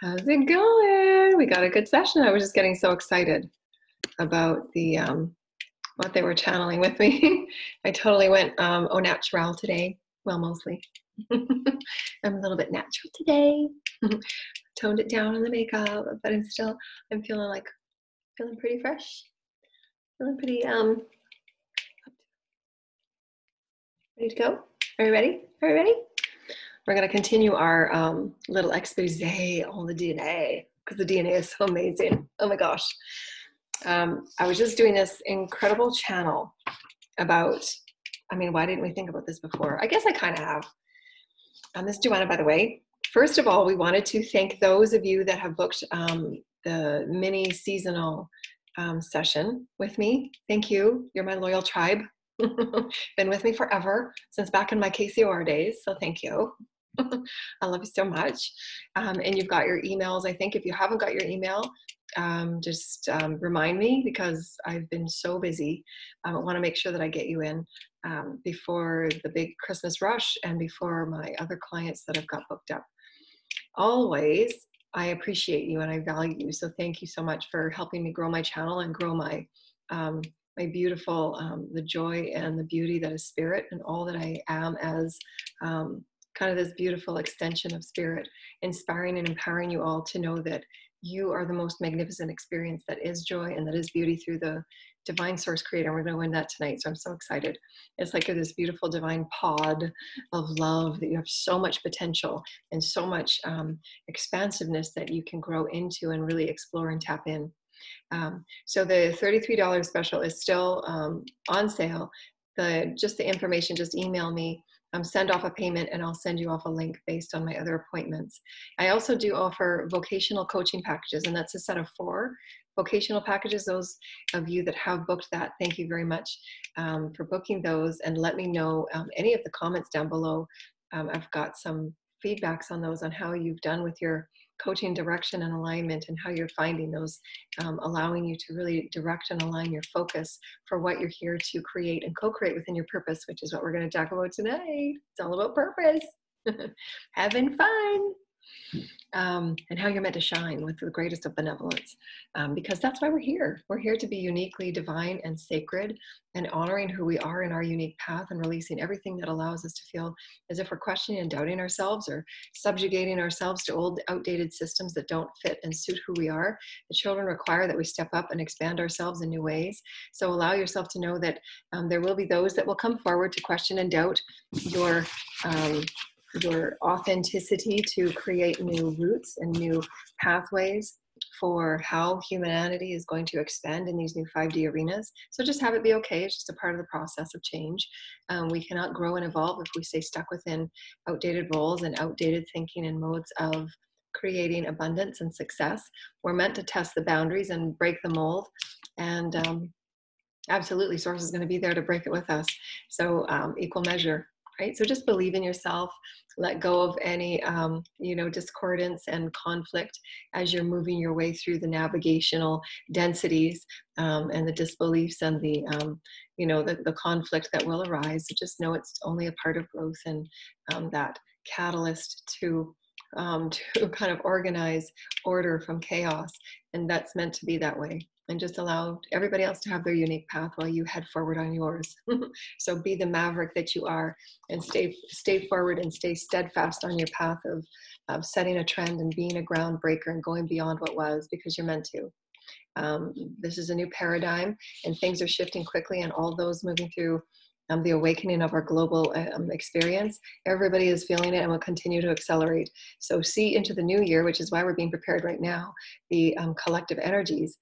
How's it going? We got a good session. I was just getting so excited about the what they were channeling with me. I totally went au natural today. Well, mostly. I'm a little bit natural today. Toned it down in the makeup, but I'm feeling pretty fresh. Feeling pretty ready to go. Are you ready? Are you ready? We're going to continue our little expose on the DNA, because the DNA is so amazing. Oh my gosh. I was just doing this incredible channel about, why didn't we think about this before? I guess I kind of have. This is Joanna, by the way. First of all, we wanted to thank those of you that have booked the mini seasonal session with me. Thank you. You're my loyal tribe. Been with me forever, since back in my KCOR days, so thank you. I love you so much. And you've got your emails. I think if you haven't got your email, just remind me, because I've been so busy. I want to make sure that I get you in before the big Christmas rush and before my other clients that I've got booked up. Always, I appreciate you and I value you. So thank you so much for helping me grow my channel and grow my my beautiful, the joy and the beauty that is spirit, and all that I am as kind of this beautiful extension of spirit, inspiring and empowering you all to know that you are the most magnificent experience that is joy and that is beauty through the divine source creator. We're going to win that tonight. So I'm so excited. It's like this beautiful divine pod of love that you have so much potential and so much expansiveness that you can grow into and really explore and tap in. So the $33 special is still on sale. Just the information, just email me, send off a payment, and I'll send you off a link based on my other appointments. I also do offer vocational coaching packages, and that's a set of 4 vocational packages. Those of you that have booked that, thank you very much for booking those, and let me know any of the comments down below. I've got some feedbacks on those, on how you've done with your coaching direction and alignment, and how you're finding those allowing you to really direct and align your focus for what you're here to create and co-create within your purpose, which is what we're going to talk about tonight. It's all about purpose. Having fun. And how you're meant to shine with the greatest of benevolence, because that's why we're here. We're here to be uniquely divine and sacred, and honoring who we are in our unique path, and releasing everything that allows us to feel as if we're questioning and doubting ourselves, or subjugating ourselves to old, outdated systems that don't fit and suit who we are. The children require that we step up and expand ourselves in new ways. So allow yourself to know that there will be those that will come forward to question and doubt your authenticity, to create new routes and new pathways for how humanity is going to expand in these new 5D arenas. So just have it be okay. It's just a part of the process of change. We cannot grow and evolve if we stay stuck within outdated roles and outdated thinking and modes of creating abundance and success. We're meant to test the boundaries and break the mold. And absolutely, Source is going to be there to break it with us. So equal measure. Right? So just believe in yourself, let go of any, discordance and conflict as you're moving your way through the navigational densities and the disbeliefs and the conflict that will arise. So just know it's only a part of growth, and that catalyst to kind of organize order from chaos. And that's meant to be that way. And just allow everybody else to have their unique path while you head forward on yours. So be the maverick that you are, and stay forward and stay steadfast on your path of setting a trend and being a groundbreaker and going beyond what was, because you're meant to. This is a new paradigm, and things are shifting quickly, and all those moving through the awakening of our global experience. Everybody is feeling it and will continue to accelerate. So see into the new year, which is why we're being prepared right now, the collective energies.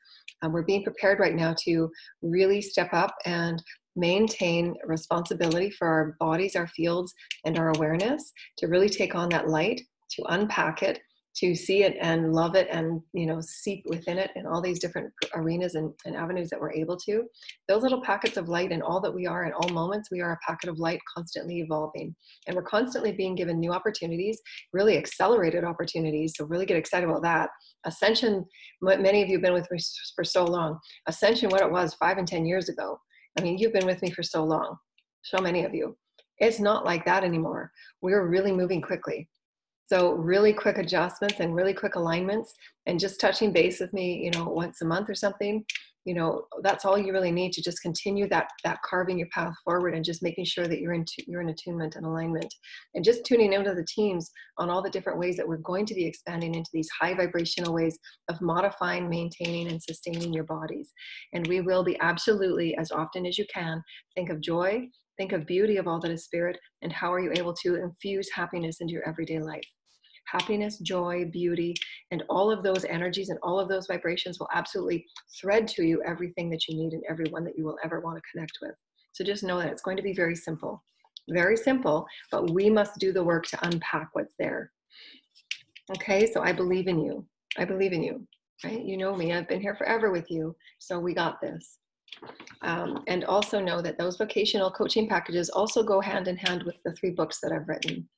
We're being prepared right now to really step up and maintain responsibility for our bodies, our fields, and our awareness, to really take on that light, to unpack it, to see it and love it, and seep within it in all these different arenas and avenues that we're able to. Those little packets of light, and all that we are in all moments, we are a packet of light constantly evolving, and we're constantly being given new opportunities, really accelerated opportunities. So really get excited about that. Ascension, many of you have been with me for so long. Ascension, what it was 5 and 10 years ago. You've been with me for so long, so many of you. It's not like that anymore. We're really moving quickly. So really quick adjustments and really quick alignments, and just touching base with me, you know, once a month or something, you know, that's all you really need to just continue that carving your path forward, and just making sure that you're in attunement and alignment, and just tuning into the teams on all the different ways that we're going to be expanding into these high vibrational ways of modifying, maintaining, and sustaining your bodies. And we will be absolutely, as often as you can, think of joy, think of beauty of all that is spirit, and how are you able to infuse happiness into your everyday life. Happiness, joy, beauty, and all of those energies and all of those vibrations will absolutely thread to you everything that you need and everyone that you will ever want to connect with. So just know that it's going to be very simple, but we must do the work to unpack what's there. Okay, so I believe in you. I believe in you, right? You know me, I've been here forever with you, so we got this. And also know that those vocational coaching packages also go hand in hand with the 3 books that I've written.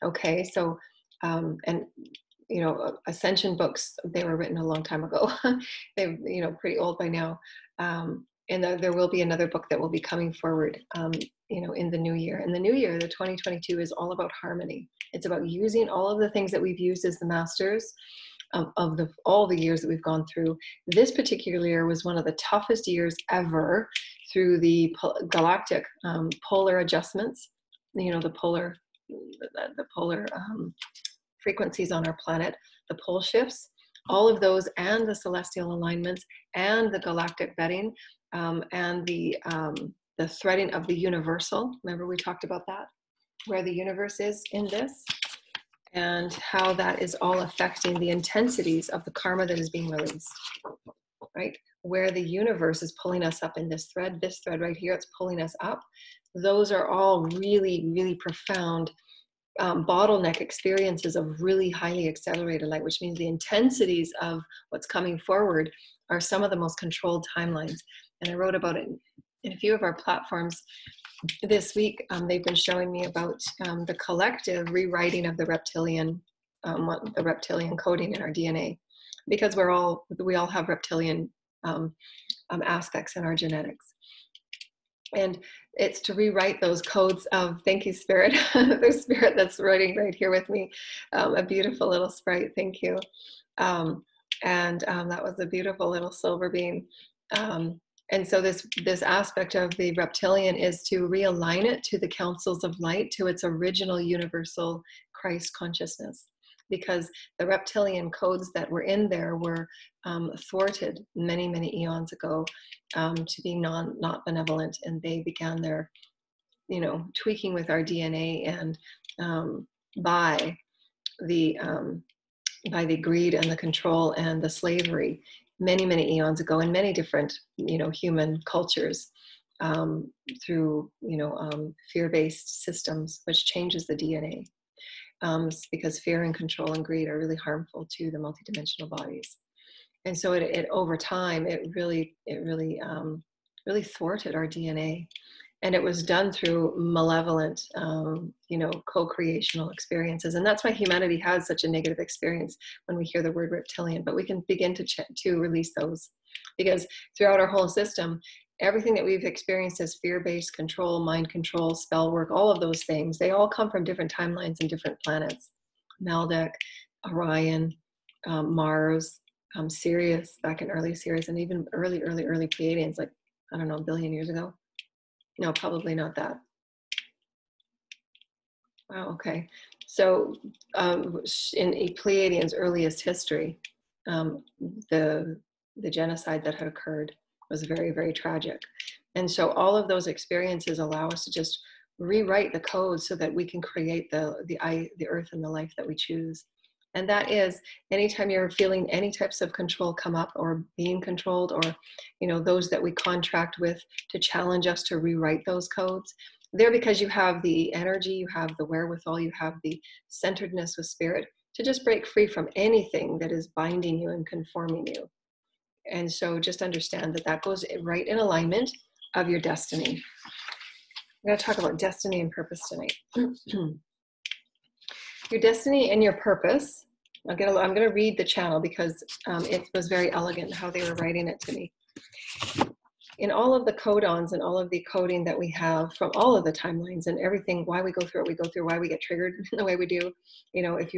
Okay, so and you know, Ascension books, they were written a long time ago. They're, you know, pretty old by now. And there will be another book that will be coming forward, you know, in the new year. And the new year, the 2022, is all about harmony. It's about using all of the things that we've used as the masters of all the years that we've gone through. This particular year was one of the toughest years ever through the galactic polar adjustments. You know, the polar frequencies on our planet, the pole shifts, all of those, and the celestial alignments, and the galactic vetting, and the threading of the universal. Remember we talked about that, where the universe is in this, and how that is all affecting the intensities of the karma that is being released, right? Where the universe is pulling us up in this thread right here, it's pulling us up. Those are all really, really profound bottleneck experiences of really highly accelerated light, which means the intensities of what's coming forward are some of the most controlled timelines. And I wrote about it in a few of our platforms this week. They've been showing me about the collective rewriting of the reptilian coding in our DNA, because we all have reptilian aspects in our genetics. And it's to rewrite those codes of, thank you, Spirit. There's Spirit that's writing right here with me. A beautiful little sprite, thank you. That was a beautiful little silver beam. And so this aspect of the reptilian is to realign it to the councils of light, to its original universal Christ consciousness. Because the reptilian codes that were in there were thwarted many, many eons ago to be not benevolent, and they began their, you know, tweaking with our DNA, and by the greed and the control and the slavery many, many eons ago in many different, you know, human cultures through, you know, fear-based systems, which changes the DNA. Because fear and control and greed are really harmful to the multidimensional bodies. And so it over time, it really thwarted our DNA. And it was done through malevolent, you know, co-creational experiences. And that's why humanity has such a negative experience when we hear the word reptilian. But we can begin to release those, because throughout our whole system, everything that we've experienced as fear-based control, mind control, spell work, all of those things, they all come from different timelines and different planets. Maldek, Orion, Mars, Sirius, back in early Sirius, and even early Pleiadians, like, I don't know, a billion years ago. No, probably not that. Wow, okay. So in Pleiadians' earliest history, the genocide that had occurred was very, very tragic. And so all of those experiences allow us to just rewrite the code so that we can create the earth and the life that we choose. And that is, anytime you're feeling any types of control come up, or being controlled, or, you know, those that we contract with to challenge us to rewrite those codes, they're because you have the energy, you have the wherewithal, you have the centeredness with spirit to just break free from anything that is binding you and conforming you. And so just understand that that goes right in alignment of your destiny. We're going to talk about destiny and purpose tonight. Your destiny and your purpose. I'm going to read the channel because it was very elegant how they were writing it to me. in all of the codons and all of the coding that we have from all of the timelines and everything, why we go through what we go through, why we get triggered the way we do, you know, if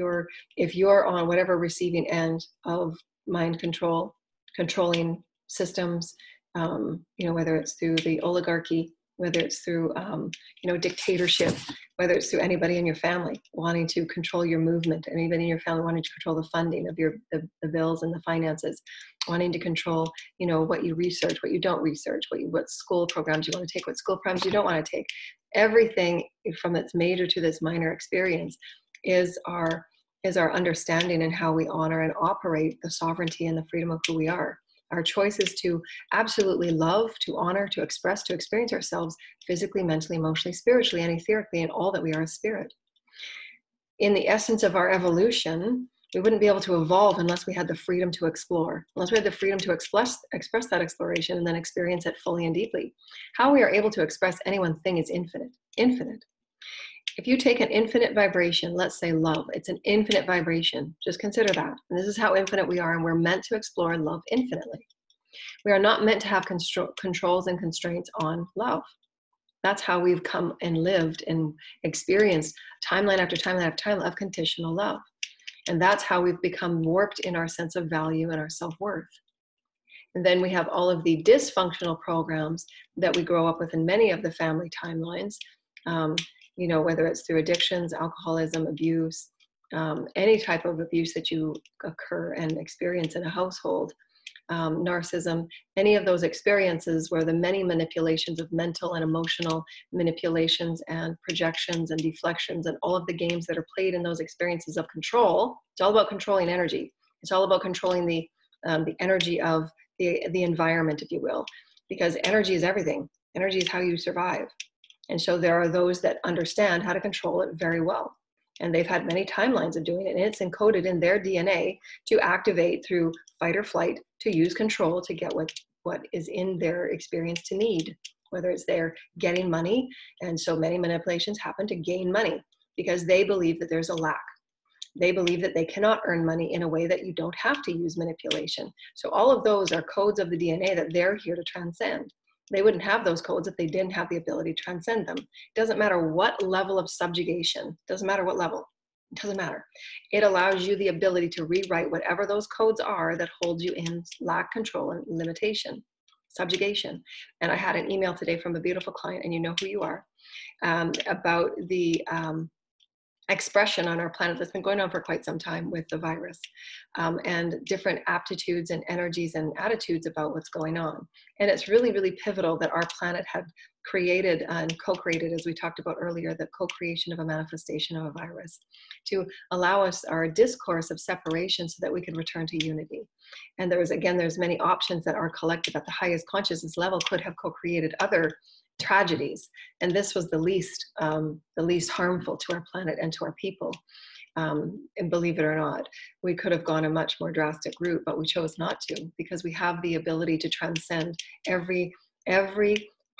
you're on whatever receiving end of mind control, controlling systems, you know, whether it's through the oligarchy, whether it's through, you know, dictatorship, whether it's through anybody in your family wanting to control your movement, and even in your family wanting to control the funding of the bills and the finances, wanting to control, you know, what you research, what you don't research, what school programs you want to take, what school programs you don't want to take. Everything from its major to this minor experience is our understanding and how we honor and operate the sovereignty and the freedom of who we are. Our choice is to absolutely love, to honor, to express, to experience ourselves physically, mentally, emotionally, spiritually, and etherically, and all that we are as spirit. In the essence of our evolution, we wouldn't be able to evolve unless we had the freedom to explore, unless we had the freedom to express that exploration and then experience it fully and deeply. How we are able to express any one thing is infinite, infinite. If you take an infinite vibration, let's say love, it's an infinite vibration. Just consider that. And this is how infinite we are, and we're meant to explore love infinitely. We are not meant to have controls and constraints on love. That's how we've come and lived and experienced timeline after timeline after timeline of conditional love. And that's how we've become warped in our sense of value and our self-worth. And then we have all of the dysfunctional programs that we grow up with in many of the family timelines. You know, whether it's through addictions, alcoholism, abuse, any type of abuse that you occur and experience in a household, narcissism, any of those experiences where the many manipulations of mental and emotional manipulations and projections and deflections and all of the games that are played in those experiences of control. It's all about controlling energy. It's all about controlling the energy of the environment, if you will, because energy is everything. Energy is how you survive. And so there are those that understand how to control it very well. And they've had many timelines of doing it. And it's encoded in their DNA to activate through fight or flight, to use control to get what is in their experience to need, whether it's they're getting money. And so many manipulations happen to gain money because they believe that there's a lack. They believe that they cannot earn money in a way that you don't have to use manipulation. So all of those are codes of the DNA that they're here to transcend. They wouldn't have those codes if they didn't have the ability to transcend them. It doesn't matter what level of subjugation, doesn't matter what level, it doesn't matter. It allows you the ability to rewrite whatever those codes are that hold you in lack, control, and limitation, subjugation. And I had an email today from a beautiful client, and you know who you are, about the expression on our planet that's been going on for quite some time with the virus, and different aptitudes and energies and attitudes about what's going on. And it's really, really pivotal that our planet had created and co-created, as we talked about earlier, the co-creation of a manifestation of a virus to allow us our discourse of separation so that we could return to unity. And there's many options that our collective at the highest consciousness level could have co-created other tragedies, and this was the least harmful to our planet and to our people. And believe it or not, we could have gone a much more drastic route, but we chose not to, because we have the ability to transcend every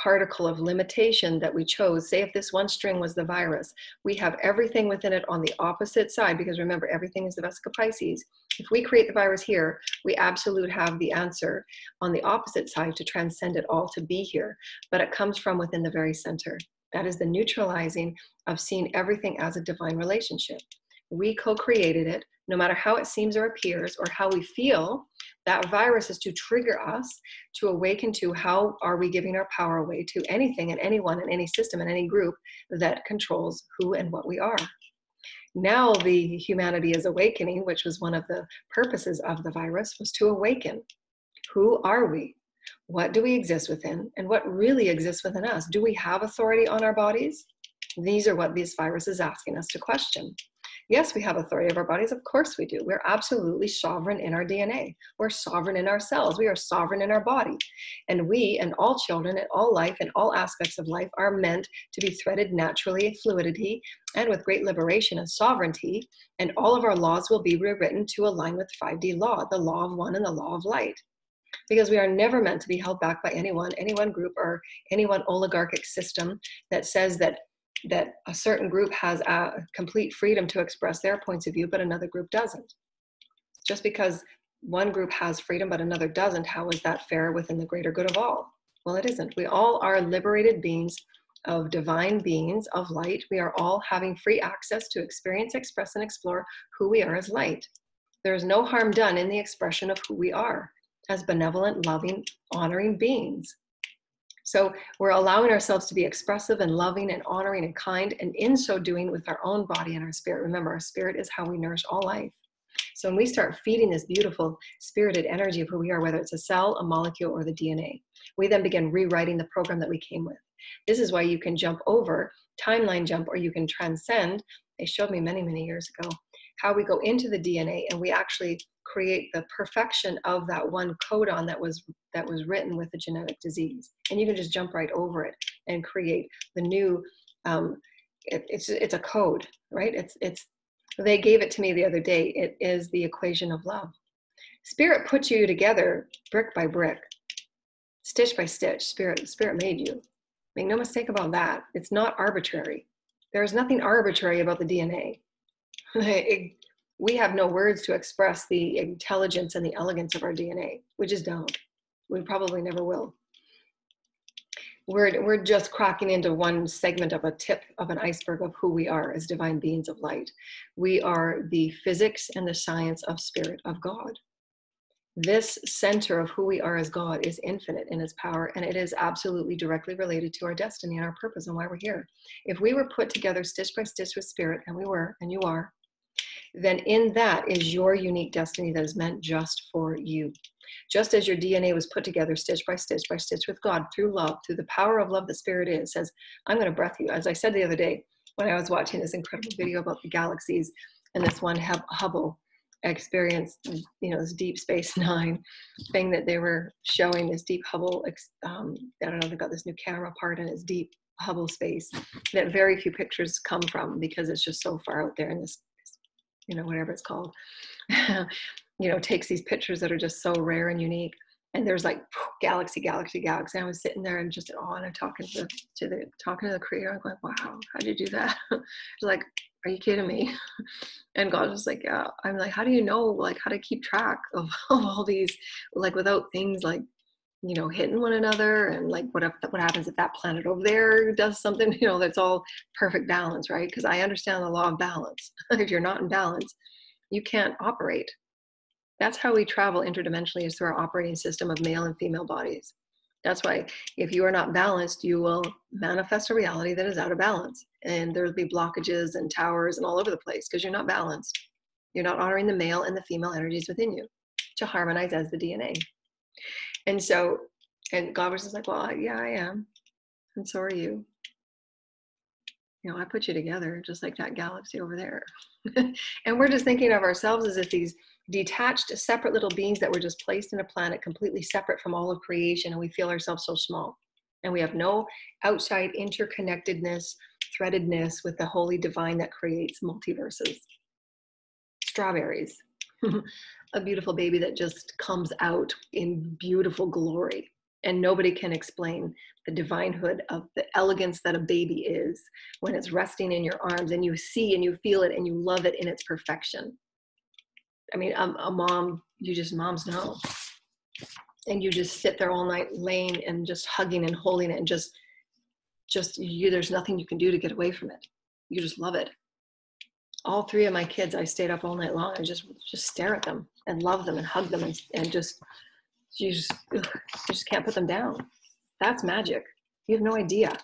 particle of limitation that we chose. Say if this one string was the virus, we have everything within it on the opposite side, because remember, everything is the Vesica Pisces. If we create the virus here, we absolutely have the answer on the opposite side to transcend it all, to be here. But it comes from within the very center. That is the neutralizing of seeing everything as a divine relationship. We co-created it. No matter how it seems or appears or how we feel, that virus is to trigger us to awaken to how are we giving our power away to anything and anyone and any system and any group that controls who and what we are. Now the humanity is awakening, which was one of the purposes of the virus, was to awaken. Who are we? What do we exist within? And what really exists within us? Do we have authority on our bodies? These are what this virus is asking us to question. Yes, we have authority of our bodies. Of course we do. We're absolutely sovereign in our DNA. We're sovereign in our cells. We are sovereign in our body. And we and all children and all life and all aspects of life are meant to be threaded naturally, fluidity, and with great liberation and sovereignty. And all of our laws will be rewritten to align with 5D law, the law of one and the law of light. Because we are never meant to be held back by any one group or any one oligarchic system that says that a certain group has a complete freedom to express their points of view, but another group doesn't. Just because one group has freedom, but another doesn't, how is that fair within the greater good of all? Well, it isn't. We all are liberated beings of divine beings of light. We are all having free access to experience, express, and explore who we are as light. There is no harm done in the expression of who we are as benevolent, loving, honoring beings. So we're allowing ourselves to be expressive and loving and honoring and kind, and in so doing with our own body and our spirit. Remember, our spirit is how we nourish all life. So when we start feeding this beautiful spirited energy of who we are, whether it's a cell, a molecule, or the DNA, we then begin rewriting the program that we came with. This is why you can jump over, timeline jump, or you can transcend. They showed me many, many years ago how we go into the DNA and we actually create the perfection of that one codon that was written with a genetic disease. And you can just jump right over it and create the new, it's a code, right? They gave it to me the other day. It is the equation of love. Spirit puts you together brick by brick, stitch by stitch. Spirit made you. Make no mistake about that. It's not arbitrary. There is nothing arbitrary about the DNA. We have no words to express the intelligence and the elegance of our DNA. We just don't. We probably never will. We're just cracking into one segment of a tip of an iceberg of who we are as divine beings of light. We are the physics and the science of spirit of God. This center of who we are as God is infinite in its power, and it is absolutely directly related to our destiny and our purpose and why we're here. If we were put together stitch by stitch with spirit, and we were, and you are, then in that is your unique destiny that is meant just for you. Just as your DNA was put together stitch by stitch with God through love, through the power of love that spirit is, says, I'm going to breath you. As I said the other day, when I was watching this incredible video about the galaxies and this one Hubble experience, this Deep Space Nine thing that they were showing, this deep Hubble, I don't know, they've got this new camera part and it's deep Hubble space that very few pictures come from because it's just so far out there in this, whatever it's called, takes these pictures that are just so rare and unique. And there's like galaxy. And I was sitting there and just in awe, and I'm talking to the creator. I'm going, wow, how'd you do that? She's like, are you kidding me? And God was like, yeah. I'm like, how do you know, like, how to keep track of all these, like, without things like, hitting one another, and like what happens if that planet over there does something, that's all perfect balance, right? Because I understand the law of balance. If you're not in balance, you can't operate. That's how we travel interdimensionally, is through our operating system of male and female bodies. That's why if you are not balanced, you will manifest a reality that is out of balance. And there'll be blockages and towers and all over the place because you're not balanced. You're not honoring the male and the female energies within you to harmonize as the DNA. And God was just like, well, yeah, I am. And so are you. I put you together just like that galaxy over there. And we're just thinking of ourselves as if these detached, separate little beings that were just placed in a planet completely separate from all of creation, and we feel ourselves so small. And we have no outside interconnectedness, threadedness with the holy divine that creates multiverses. Strawberries. A beautiful baby that just comes out in beautiful glory. And nobody can explain the divinehood of the elegance that a baby is when it's resting in your arms and you see and you feel it and you love it in its perfection. I mean, a mom, moms know. And you just sit there all night laying and just hugging and holding it, and just there's nothing you can do to get away from it. You just love it. All three of my kids, I stayed up all night long and just stare at them and love them and hug them and you just can't put them down. That's magic. You have no idea.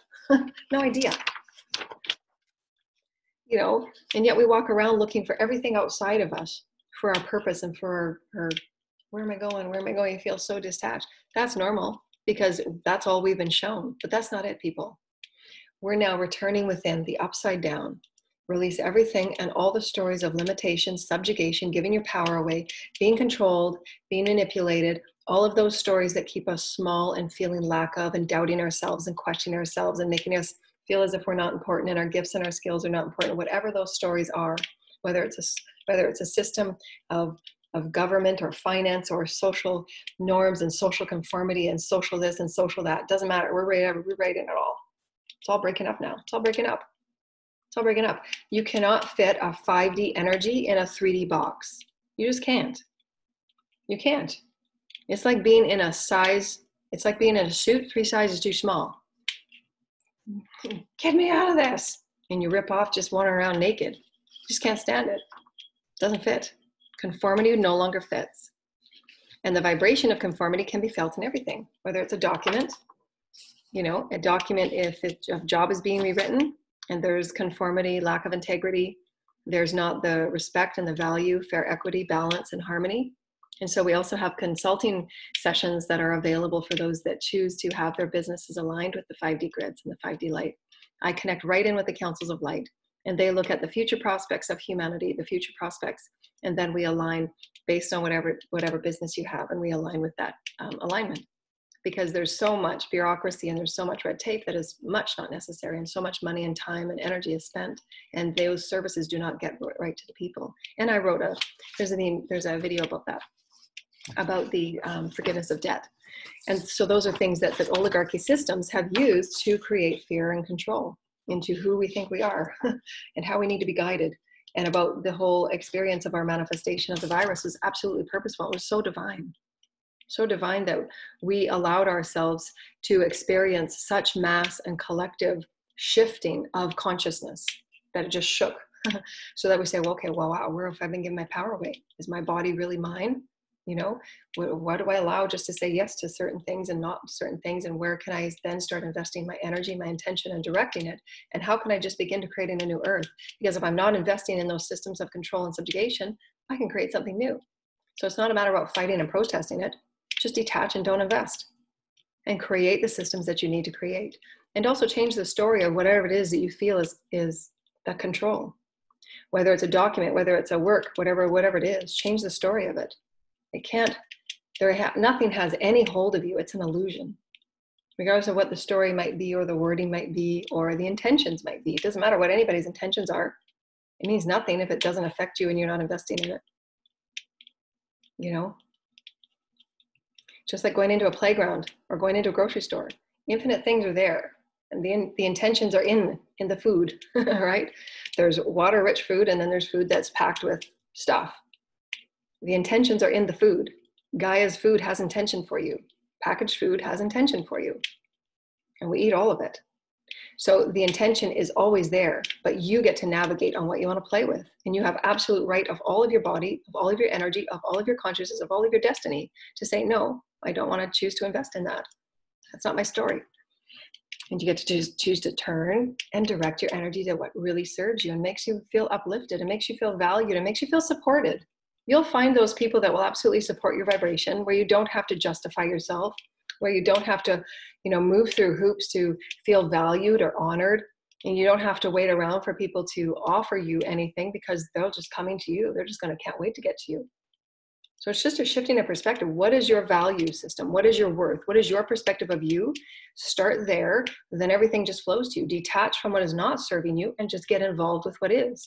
No idea. And yet we walk around looking for everything outside of us for our purpose and for our where am I going? Where am I going? You feel so detached. That's normal because that's all we've been shown. But that's not it, people. We're now returning within the upside down. Release everything and all the stories of limitation, subjugation, giving your power away, being controlled, being manipulated, all of those stories that keep us small and feeling lack of and doubting ourselves and questioning ourselves and making us feel as if we're not important and our gifts and our skills are not important, whatever those stories are, whether it's a system of government or finance or social norms and social conformity and social this and social that, doesn't matter. We're rewriting it all. It's all breaking up now. It's all breaking up. It's all breaking up. You cannot fit a 5D energy in a 3D box. You just can't. You can't. It's like being in a size It's like being in a suit 3 sizes too small. Get me out of this. And you rip off just wandering around naked. You just can't stand it. Doesn't fit. Conformity no longer fits. And the vibration of conformity can be felt in everything, whether it's a document, you know, a document, if a job is being rewritten and there's conformity, lack of integrity, there's not the respect and the value, fair equity, balance, and harmony. And so we also have consulting sessions that are available for those that choose to have their businesses aligned with the 5D grids and the 5D light. I connect right in with the councils of light, and they look at the future prospects of humanity, the future prospects, and then we align based on whatever business you have, and we align with that alignment. Because there's so much bureaucracy and there's so much red tape that is much not necessary, and so much money and time and energy is spent, and those services do not get right to the people. And I wrote there's a video about that, about the forgiveness of debt. And so those are things that the oligarchy systems have used to create fear and control into who we think we are and how we need to be guided. And about the whole experience of our manifestation of the virus was absolutely purposeful. It was so divine. So divine that we allowed ourselves to experience such mass and collective shifting of consciousness that it just shook. So that we say, well, okay, well, wow, where have I been giving my power away? Is my body really mine? You know, what do I allow just to say yes to certain things and not certain things? And where can I then start investing my energy, my intention, and directing it? And how can I just begin to create a new earth? Because if I'm not investing in those systems of control and subjugation, I can create something new. So it's not a matter about fighting and protesting it. Just detach and don't invest, and create the systems that you need to create. And also change the story of whatever it is that you feel is that control. Whether it's a document, whether it's a work, whatever it is, change the story of it. It can't, nothing has any hold of you. It's an illusion. Regardless of what the story might be, or the wording might be, or the intentions might be. It doesn't matter what anybody's intentions are. It means nothing if it doesn't affect you and you're not investing in it. You know? Just like going into a playground or going into a grocery store. Infinite things are there. And the intentions are in the food, right? There's water-rich food, and then there's food that's packed with stuff. The intentions are in the food. Gaia's food has intention for you. Packaged food has intention for you. And we eat all of it. So the intention is always there, but you get to navigate on what you want to play with. And you have absolute right of all of your body, of all of your energy, of all of your consciousness, of all of your destiny to say, no, I don't want to choose to invest in that. That's not my story. And you get to choose to turn and direct your energy to what really serves you and makes you feel uplifted and makes you feel valued and makes you feel supported. You'll find those people that will absolutely support your vibration, where you don't have to justify yourself, where you don't have to, move through hoops to feel valued or honored. And you don't have to wait around for people to offer you anything, because they're just coming to you. They're just can't wait to get to you. So it's just a shifting of perspective. What is your value system? What is your worth? What is your perspective of you? Start there. Then everything just flows to you. Detach from what is not serving you and just get involved with what is.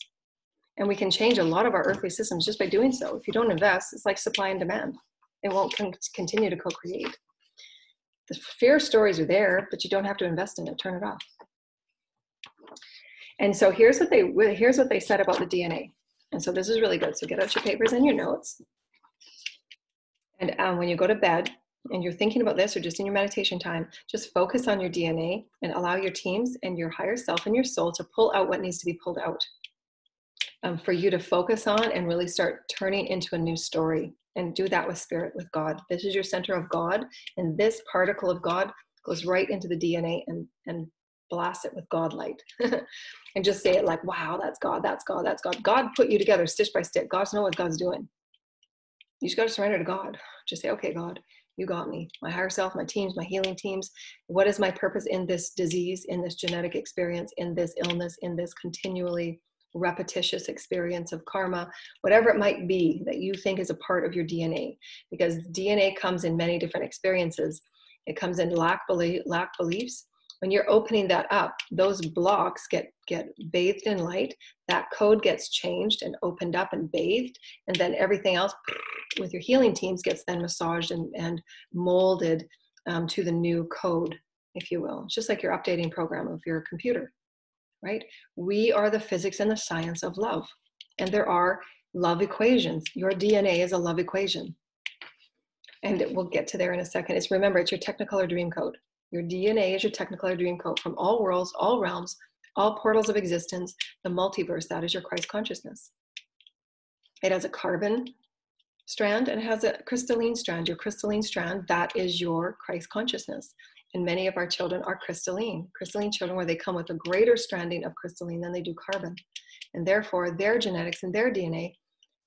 And we can change a lot of our earthly systems just by doing so. If you don't invest, it's like supply and demand. It won't continue to co-create. The fear stories are there, but you don't have to invest in it. Turn it off. And so here's what they said about the DNA. And so this is really good. So get out your papers and your notes. And when you go to bed and you're thinking about this, or just in your meditation time, just focus on your DNA and allow your teams and your higher self and your soul to pull out what needs to be pulled out. For you to focus on and really start turning into a new story, and do that with spirit, with God. This is your center of God, and this particle of God goes right into the DNA and blast it with God light. And just say it like, wow, that's God, that's God, that's God. God put you together stitch by stitch. God knows what God's doing. You just got to surrender to God. Just say, okay, God, you got me. My higher self, my teams, my healing teams. What is my purpose in this disease, in this genetic experience, in this illness, in this continually repetitious experience of karma, whatever it might be that you think is a part of your DNA? Because DNA comes in many different experiences. It comes in lack beliefs. When you're opening that up, those blocks get bathed in light. That code gets changed and opened up and bathed. And then everything else with your healing teams gets then massaged and molded to the new code, if you will. It's just like your updating program of your computer, right? We are the physics and the science of love. And there are love equations. Your DNA is a love equation. And we'll get to there in a second. Remember, it's your Technicolor dream code. Your DNA is your Technicolor dream code from all worlds, all realms, all portals of existence, the multiverse. That is your Christ consciousness. It has a carbon strand and it has a crystalline strand. Your crystalline strand, that is your Christ consciousness. And many of our children are crystalline children, where they come with a greater stranding of crystalline than they do carbon. And therefore their genetics and their DNA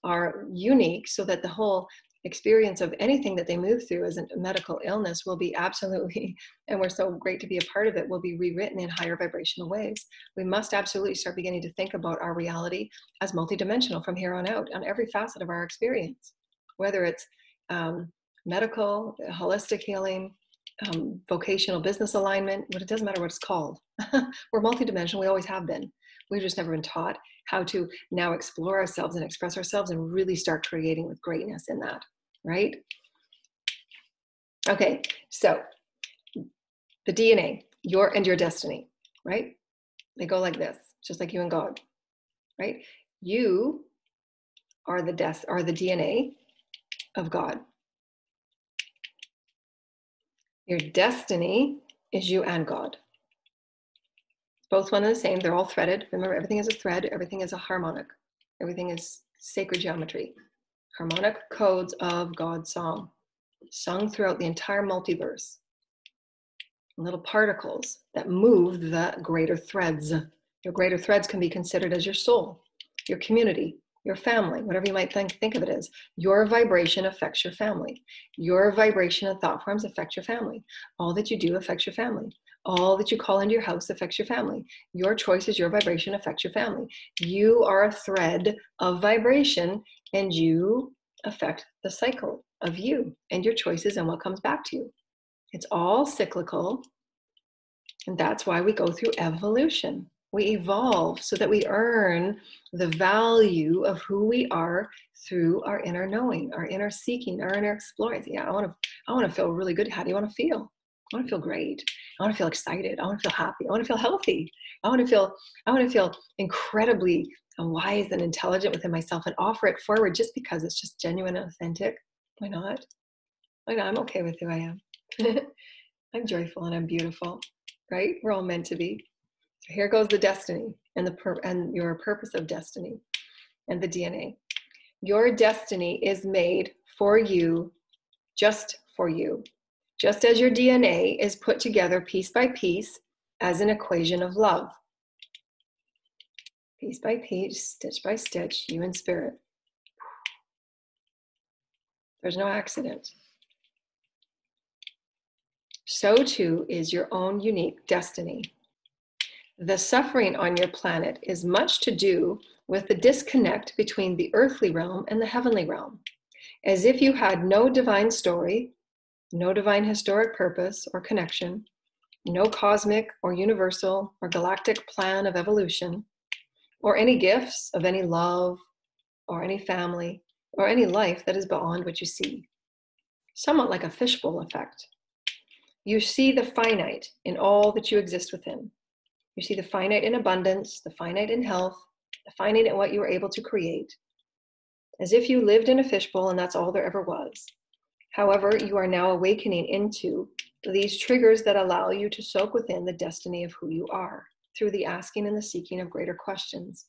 are unique, so that the whole experience of anything that they move through as a medical illness will be absolutely, and we're so great to be a part of it, will be rewritten in higher vibrational ways. We must absolutely start beginning to think about our reality as multidimensional from here on out, on every facet of our experience, whether it's medical, holistic healing, vocational business alignment, but it doesn't matter what it's called. We're multidimensional, we always have been. We've just never been taught how to now explore ourselves and express ourselves and really start creating with greatness in that, right? Okay, so the DNA, your destiny, right? They go like this, just like you and God, right? You are the DNA of God. Your destiny is you and God. Both one and the same. They're all threaded. Remember, everything is a thread. Everything is a harmonic. Everything is sacred geometry. Harmonic codes of God's song, sung throughout the entire multiverse. Little particles that move the greater threads. Your greater threads can be considered as your soul, your community, your family, whatever you might think of it as. Your vibration affects your family. Your vibration and thought forms affect your family. All that you do affects your family. All that you call into your house affects your family. Your choices, your vibration affects your family. You are a thread of vibration, and you affect the cycle of you and your choices and what comes back to you. It's all cyclical, and that's why we go through evolution. We evolve so that we earn the value of who we are through our inner knowing, our inner seeking, our inner exploring. Yeah, I want to feel really good. How do you want to feel? I want to feel great. I want to feel excited. I want to feel happy. I want to feel healthy. I want to feel incredibly wise and intelligent within myself, and offer it forward just because it's just genuine and authentic. Why not? Why not? I'm okay with who I am. I'm joyful and I'm beautiful, right? We're all meant to be. So here goes the destiny and and your purpose of destiny and the DNA. Your destiny is made for you, just for you. Just as your DNA is put together piece by piece as an equation of love. Piece by piece, stitch by stitch, you in spirit. There's no accident. So too is your own unique destiny. The suffering on your planet is much to do with the disconnect between the earthly realm and the heavenly realm. As if you had no divine story, no divine historic purpose or connection, no cosmic or universal or galactic plan of evolution, or any gifts of any love or any family or any life that is beyond what you see. Somewhat like a fishbowl effect. You see the finite in all that you exist within. You see the finite in abundance, the finite in health, the finite in what you were able to create. As if you lived in a fishbowl and that's all there ever was. However, you are now awakening into these triggers that allow you to soak within the destiny of who you are through the asking and the seeking of greater questions,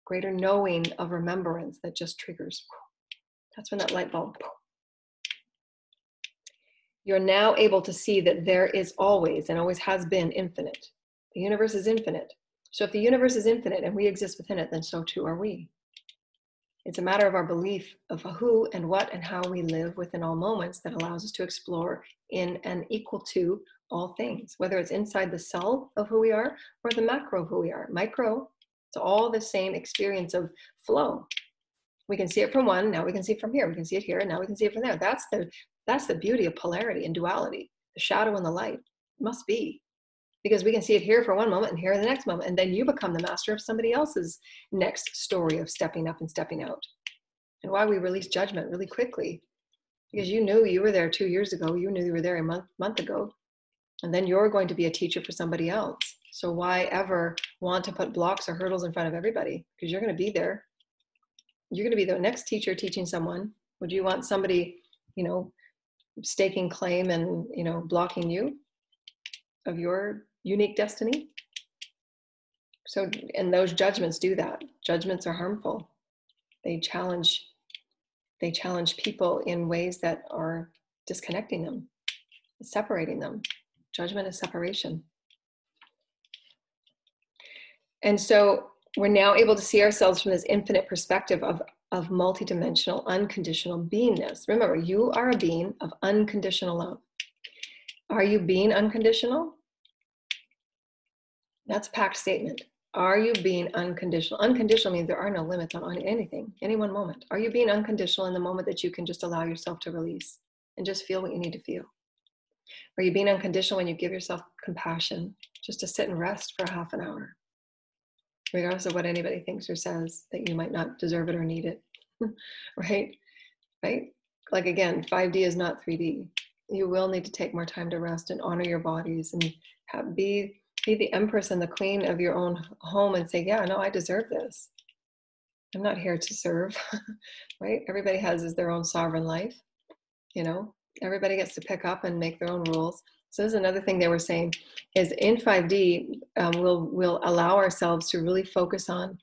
greater knowing of remembrance that just triggers. That's when that light bulb. You're now able to see that there is always and always has been infinite. The universe is infinite. So if the universe is infinite and we exist within it, then so too are we. It's a matter of our belief of who and what and how we live within all moments that allows us to explore in and equal to all things, whether it's inside the cell of who we are or the macro of who we are. Micro, it's all the same experience of flow. We can see it from one, now we can see it from here. We can see it here, and now we can see it from there. That's the beauty of polarity and duality, the shadow and the light. It must be. Because we can see it here for one moment and here in the next moment. And then you become the master of somebody else's next story of stepping up and stepping out. And why we release judgment really quickly. Because you knew you were there 2 years ago. You knew you were there a month ago. And then you're going to be a teacher for somebody else. So why ever want to put blocks or hurdles in front of everybody? Because you're going to be there. You're going to be the next teacher teaching someone. Would you want somebody, staking claim and, blocking you of your unique destiny. So, and those judgments do that. Judgments are harmful. They challenge people in ways that are disconnecting them, separating them. Judgment is separation. And so we're now able to see ourselves from this infinite perspective of multidimensional, unconditional beingness. Remember, you are a being of unconditional love. Are you being unconditional? That's a packed statement. Are you being unconditional? Unconditional means there are no limits on anything, any one moment. Are you being unconditional in the moment that you can just allow yourself to release and just feel what you need to feel? Are you being unconditional when you give yourself compassion just to sit and rest for half an hour, regardless of what anybody thinks or says that you might not deserve it or need it? Right? Like, again, 5D is not 3D. You will need to take more time to rest and honor your bodies and be the empress and the queen of your own home and say, yeah, no, I deserve this. I'm not here to serve, right? Everybody has their own sovereign life, everybody gets to pick up and make their own rules. So this is another thing they were saying is in 5D, we'll allow ourselves to really focus on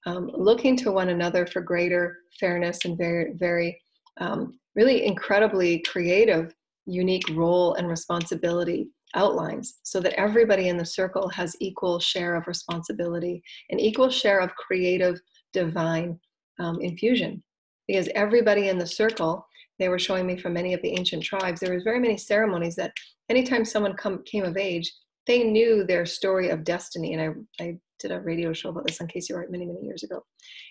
looking to one another for greater fairness and very, very, really incredibly creative, unique role and responsibility outlines so that everybody in the circle has equal share of responsibility and equal share of creative divine infusion. Because everybody in the circle, they were showing me from many of the ancient tribes, there was very many ceremonies that anytime someone came of age, they knew their story of destiny. And I did a radio show about this on KCR many, many years ago.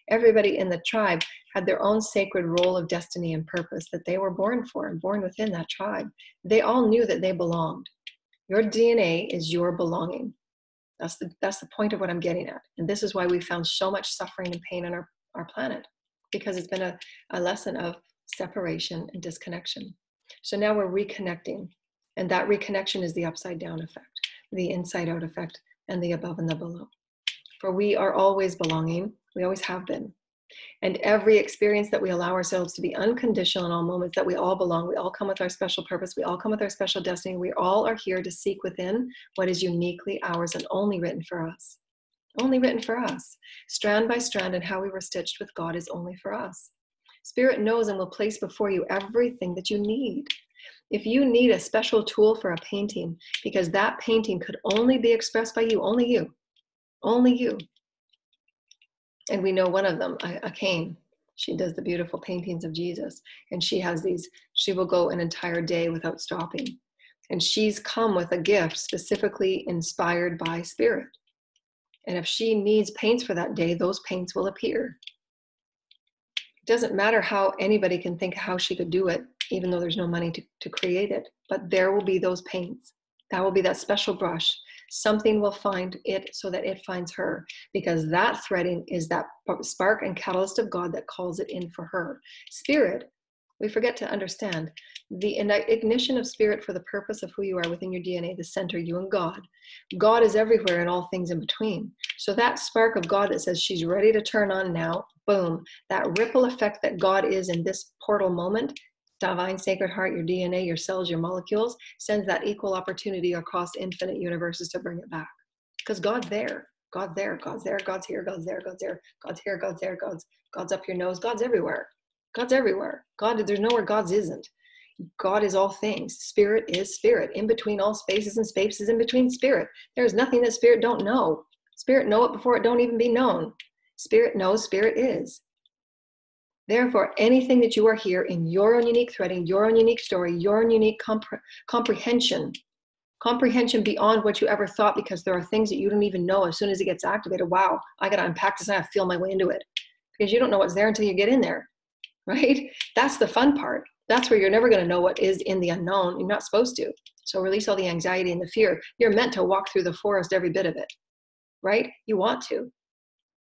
Everybody in the tribe had their own sacred role of destiny and purpose that they were born for and born within that tribe. They all knew that they belonged. Your DNA is your belonging. That's the point of what I'm getting at. And this is why we found so much suffering and pain on our planet, because it's been a lesson of separation and disconnection. So now we're reconnecting. And that reconnection is the upside down effect, the inside out effect, and the above and the below. For we are always belonging. We always have been. And every experience that we allow ourselves to be unconditional in all moments, that we all belong, we all come with our special purpose, we all come with our special destiny, we all are here to seek within what is uniquely ours and only written for us. Only written for us. Strand by strand, and how we were stitched with God is only for us. Spirit knows and will place before you everything that you need. If you need a special tool for a painting, because that painting could only be expressed by you, only you. And we know one of them, Akane, she does the beautiful paintings of Jesus. And she will go an entire day without stopping. And she's come with a gift specifically inspired by Spirit. And if she needs paints for that day, those paints will appear. It doesn't matter how anybody can think how she could do it, even though there's no money to create it. But there will be those paints. That will be that special brush. Something will find it so that it finds her, because that threading is that spark and catalyst of God that calls it in for her. Spirit, we forget to understand the ignition of Spirit for the purpose of who you are within your DNA, the center, you and God. God is everywhere and all things in between. So that spark of God that says she's ready to turn on now, boom, that ripple effect that God is in this portal moment, divine sacred heart, your DNA, your cells, your molecules, sends that equal opportunity across infinite universes to bring it back. Because God's there, God's there, God's there, God's here, God's there, God's there, God's here, God's there, God's up your nose, God's everywhere. God's everywhere. God, there's nowhere God's isn't. God is all things. Spirit is Spirit. In between all spaces and spaces in between Spirit. There's nothing that Spirit don't know. Spirit know it before it don't even be known. Spirit knows, Spirit is. Therefore, anything that you are here in your own unique threading, your own unique story, your own unique comprehension beyond what you ever thought, because there are things that you don't even know as soon as it gets activated. Wow, I got to unpack this and I feel my way into it. Because you don't know what's there until you get in there, right? That's the fun part. That's where you're never going to know what is in the unknown. You're not supposed to. So release all the anxiety and the fear. You're meant to walk through the forest, every bit of it, right? You want to.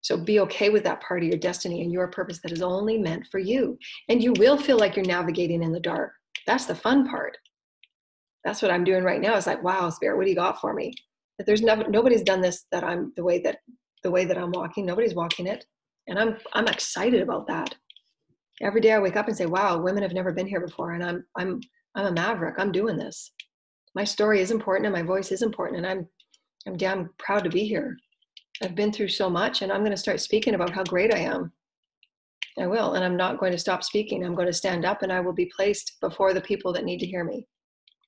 So be okay with that part of your destiny and your purpose that is only meant for you. And you will feel like you're navigating in the dark. That's the fun part. That's what I'm doing right now. It's like, wow, Spirit, what do you got for me? That there's nobody's done this, that I'm the way that I'm walking. Nobody's walking it. And I'm excited about that. Every day I wake up and say, wow, women have never been here before. And I'm I'm a maverick. I'm doing this. My story is important and my voice is important. And I'm damn proud to be here. I've been through so much, and I'm going to start speaking about how great I am. I will. And I'm not going to stop speaking. I'm going to stand up, and I will be placed before the people that need to hear me.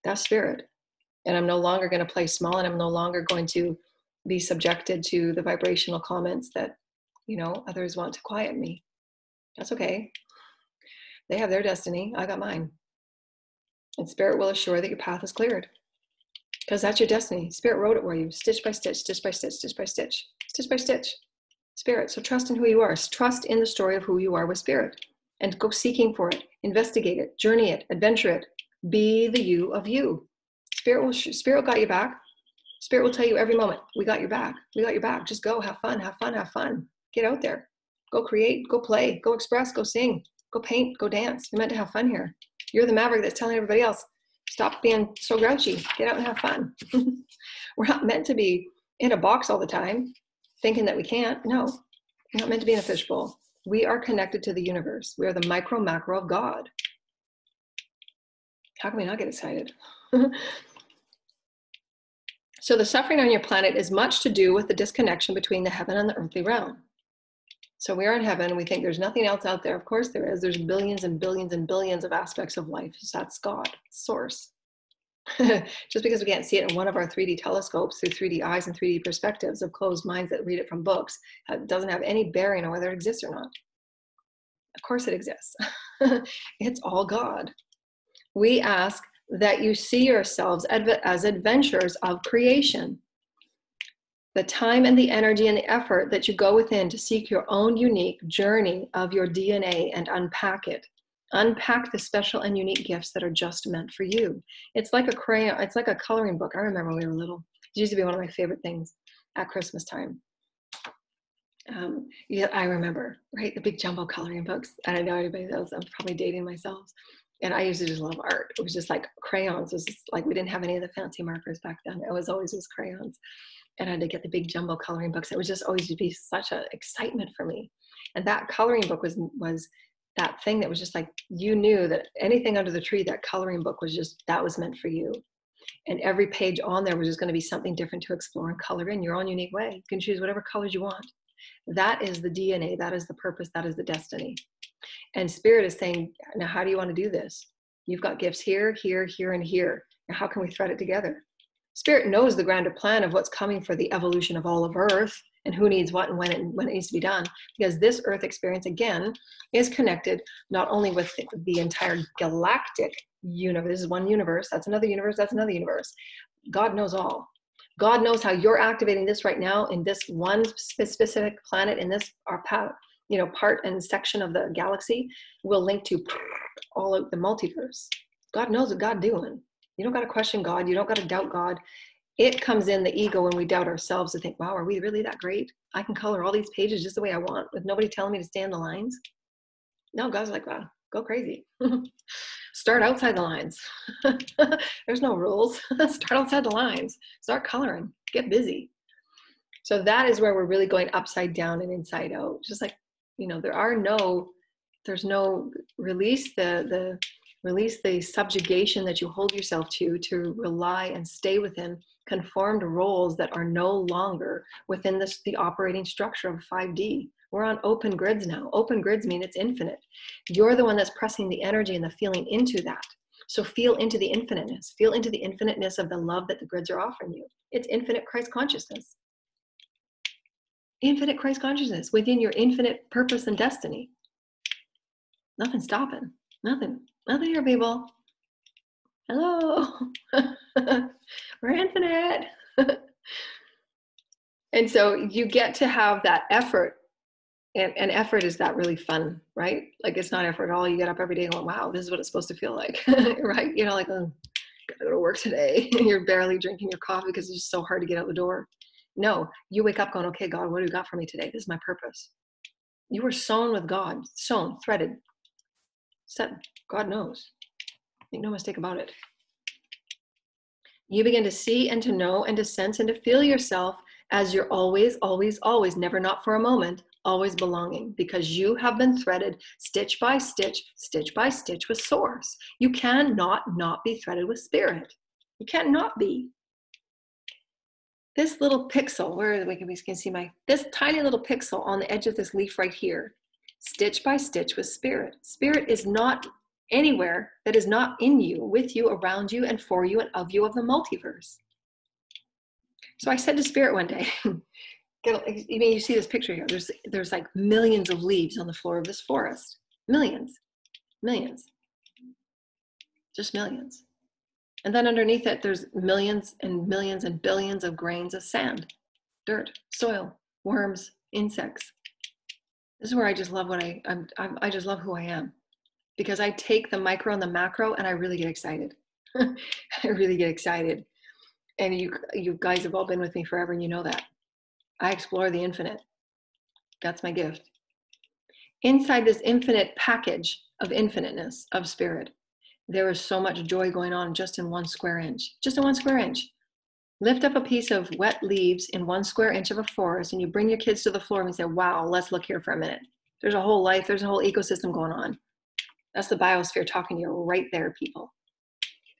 That's spirit. And I'm no longer going to play small, and I'm no longer going to be subjected to the vibrational comments that, others want to quiet me. That's okay. They have their destiny. I got mine. And spirit will assure that your path is cleared. Because that's your destiny. Spirit wrote it for you, stitch by stitch, stitch by stitch, stitch by stitch, stitch by stitch. Spirit. So trust in who you are. Trust in the story of who you are with spirit. And go seeking for it. Investigate it. Journey it. Adventure it. Be the you of you. Spirit got your back. Spirit will tell you every moment, we got your back. We got your back. Just go, have fun, have fun, have fun. Get out there. Go create, go play, go express, go sing, go paint, go dance. You're meant to have fun here. You're the maverick that's telling everybody else, stop being so grouchy. Get out and have fun. We're not meant to be in a box all the time, thinking that we can't. No, we're not meant to be in a fishbowl. We are connected to the universe. We are the micro macro of God. How can we not get excited? So the suffering on your planet is much to do with the disconnection between the heaven and the earthly realm. So we are in heaven. We think there's nothing else out there. Of course there is. There's billions and billions and billions of aspects of life. So that's God, source. Just because we can't see it in one of our 3D telescopes through 3D eyes and 3D perspectives of closed minds that read it from books, doesn't have any bearing on whether it exists or not. Of course it exists. It's all God. We ask that you see yourselves as adventurers of creation. The time and the energy and the effort that you go within to seek your own unique journey of your DNA and unpack it. Unpack the special and unique gifts that are just meant for you. It's like a crayon, it's like a coloring book. I remember when we were little. It used to be one of my favorite things at Christmas time. Yeah, I remember, right? The big jumbo coloring books. I don't know anybody else. I'm probably dating myself. And I used to just love art. It was just like crayons. It was just like, we didn't have any of the fancy markers back then. It was always just crayons. And I had to get the big jumbo coloring books. It was just always to be such an excitement for me. And that coloring book was that thing that was just like, you knew that anything under the tree, that coloring book was just, that was meant for you. And every page on there was just going to be something different to explore and color in your own unique way. You can choose whatever colors you want. That is the DNA. That is the purpose. That is the destiny. And spirit is saying, now, how do you want to do this? You've got gifts here, here, here, and here. Now, how can we thread it together? Spirit knows the grander plan of what's coming for the evolution of all of Earth and who needs what and when it needs to be done. Because this Earth experience, again, is connected not only with the entire galactic universe. This is one universe. That's another universe. That's another universe. God knows all. God knows how you're activating this right now in this one specific planet, in this part and section of the galaxy will link to all of the multiverse. God knows what God's doing. You don't got to question God. You don't got to doubt God. It comes in the ego when we doubt ourselves to think, wow, are we really that great? I can color all these pages just the way I want with nobody telling me to stay in the lines. No, God's like, wow, go crazy. Start outside the lines. There's no rules. Start outside the lines. Start coloring. Get busy. So that is where we're really going upside down and inside out. Just like, there's no release the subjugation that you hold yourself to rely and stay within conformed roles that are no longer within the operating structure of 5D. We're on open grids now. Open grids mean it's infinite. You're the one that's pressing the energy and the feeling into that. So feel into the infiniteness. Feel into the infiniteness of the love that the grids are offering you. It's infinite Christ consciousness. Infinite Christ consciousness within your infinite purpose and destiny. Nothing stopping. Nothing here, people. Hello. We're infinite. And so you get to have that effort. And effort is that really fun, right? Like it's not effort at all. You get up every day going, wow, this is what it's supposed to feel like, right? Like, oh, gotta go to work today. You're barely drinking your coffee because it's just so hard to get out the door. No, you wake up going, okay, God, what do you got for me today? This is my purpose. You were sown with God, sown, threaded, set. God knows. Make no mistake about it. You begin to see and to know and to sense and to feel yourself as you're always, always, always, never not for a moment, always belonging, because you have been threaded stitch by stitch with source. You cannot not be threaded with spirit. You can't not be. This little pixel, where we can see this tiny little pixel on the edge of this leaf right here, stitch by stitch with spirit. Spirit is not anywhere that is not in you, with you, around you, and for you, and of you, of the multiverse. So I said to spirit one day, you see this picture here, there's like millions of leaves on the floor of this forest. Millions, just millions. And then underneath it, there's millions and millions and billions of grains of sand, dirt, soil, worms, insects. This is where I just love I just love who I am, because I take the micro and the macro and I really get excited. I really get excited. And you guys have all been with me forever, and you know that. I explore the infinite. That's my gift. Inside this infinite package of infiniteness, of spirit, there is so much joy going on just in 1 square inch. Just in 1 square inch. Lift up a piece of wet leaves in 1 square inch of a forest, and you bring your kids to the floor and you say, wow, let's look here for a minute. There's a whole life, there's a whole ecosystem going on. That's the biosphere talking to you right there, people.